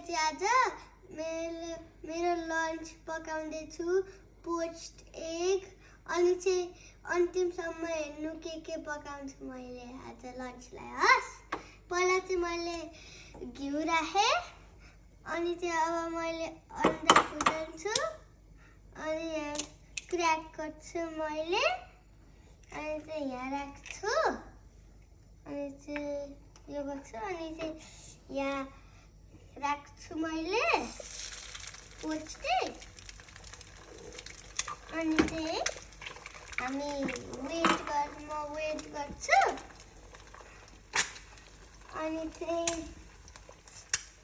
चाहिँ आज मेरो लन्च पकाउँदैछु पोच्ड एग अनि चाहिँ अन्तिमसम्म हेर्नु के पकाउँछु मैले आज लन्चलाई हस् पहिला चाहिँ मैले घिउ राखेँ अनि चाहिँ अब मैले अन्डा फुटाल्छु अनि यहाँ क्र्याक गर्छु मैले अनि चाहिँ यहाँ राख्छु अनि चाहिँ यो गर्छु अनि चाहिँ यहाँ राख्छु मैले पोच्ड एग अनि चाहिँ हामी म वेट गर्छु अनि चाहिँ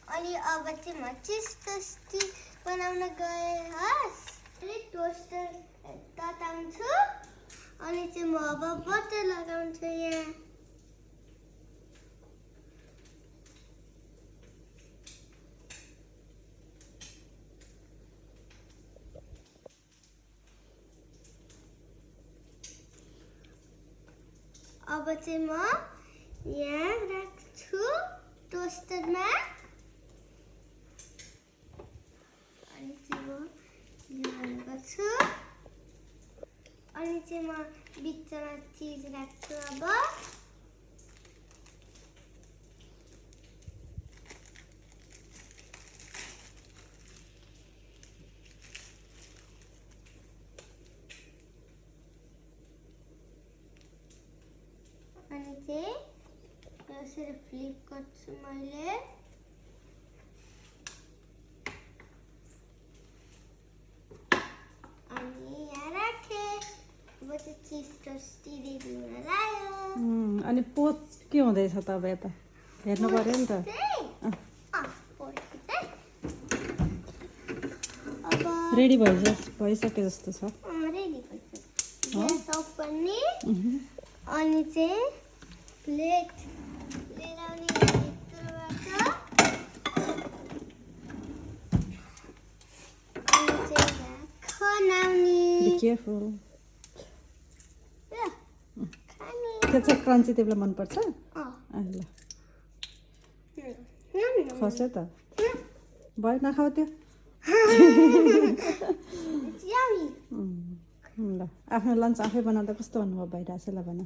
अनि अब चाहिँ म चिज टोस्टी बनाउन गएँ हस् टोस्टर तताउँछु अनि चाहिँ म अब बटर लगाउँछु यहाँ अब चाहिँ म यहाँ राख्छु टोस्टरमा अनि चाहिँ म यो गर्छु अनि चाहिँ म बिचमा चिज राख्छु अब अनि चाहिँ यसरी फ्लिप गर्छु मैले अनि यहाँ राखेँ अब चाहिँ चिज टोस्टी रेडी हुन लाग्यो अनि पोच के हुँदैछ त अब यता हेर्नु पर्यो नि त रेडी भइसक्यो जस्तो छ रेडी भइसक्यो सप पनि अनि चाहिँ प्लेट लिएर आउने भित्रबाट अनि चाहिँ खनाउने बी केयरफुल खाने त्यो चाहिँ क्रन्ची तिमीलाई मनपर्छ ल खस्यो त भयो नखाऊ त्यो ल आफ्नो लन्च आफै बनाउँदा कस्तो अनुभव भइरहेछ ल भन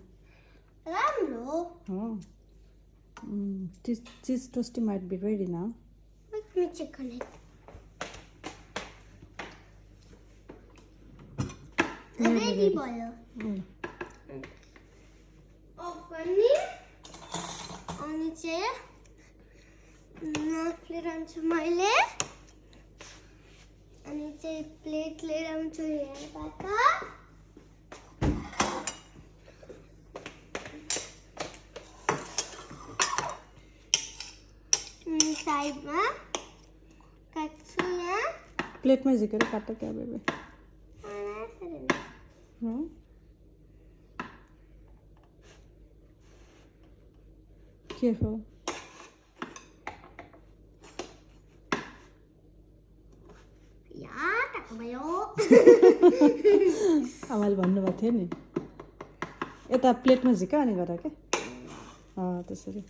राम्रो हो cheese toasty might be ready now Let me check on it. Ready भयो अफ गर्ने अनि चाहिँ नख लिएर आउँछु मैले अनि चाहिँ प्लेट लिएर आउँछु यहाँबाट साइडमा काट्छु यहाँ प्लेटमै झिकेर काट्छ क्या बेबी केयरफुल आमाले भन्नुभएको थियो नि यता प्लेटमा झिका अनि गर क्या त्यसरी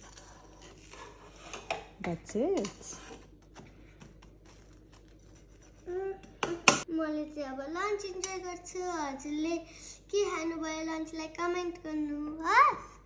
That's it. मैले चाहिँ अब लन्च इन्जोय गर्छु हजुरले के खानुभयो लन्चलाई कमेन्ट गर्नु हस्